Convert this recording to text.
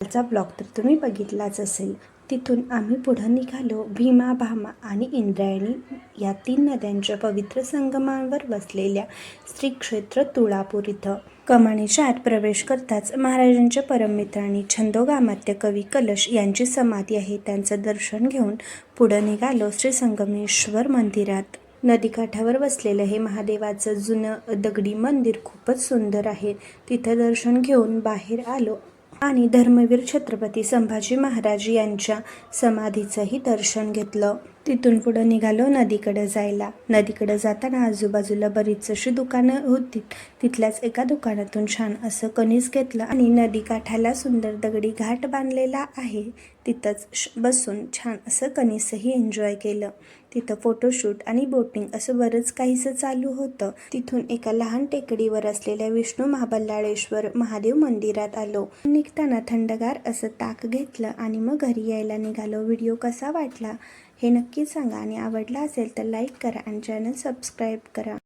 कालचा ब्लॉग तर तुम्ही बघितलाच असेल. तिथून आम्ही पुढं निघालो भीमा, भामा आणि इंद्रायणी या 3 नद्यांच्या पवित्र संगमावर वसलेल्या श्री क्षेत्र तुळापूर इथं. कमानीच्या आत प्रवेश करताच महाराजांच्या परममित्रांनी छंदोगामात्य कवी कलश यांची समाधी आहे, त्यांचं दर्शन घेऊन पुढं निघालो श्री संगमेश्वर मंदिरात. नदीकाठावर वसलेलं हे महादेवाचं जुनं दगडी मंदिर खूपच सुंदर आहे. तिथं दर्शन घेऊन बाहेर आलो आणि धर्मवीर छत्रपती संभाजी महाराज यांच्या समाधीचंही दर्शन घेतलं. तिथून पुढं निघालो नदीकडे जायला. नदीकडे जाताना आजूबाजूला बरीच अशी दुकानं होती. तिथल्याच एका दुकानातून छान असं कणीस घेतलं आणि नदीकाठाला सुंदर दगडी घाट बांधलेला आहे, तिथंच बसून छान असं कणीसही एन्जॉय केलं. तिथं फोटोशूट आणि बोटिंग असं बरंच काहीसं चालू होतं. तिथून एका लहान टेकडीवर असलेल्या विष्णू महाबल्लाळेश्वर महादेव मंदिरात आलो. निघताना थंडगार असं ताक घेतलं आणि मग घरी यायला निघालो. व्हिडिओ कसा वाटला हे नक्की सांगा आणि आवडला असेल तर लाईक करा आणि चॅनल सबस्क्राईब करा.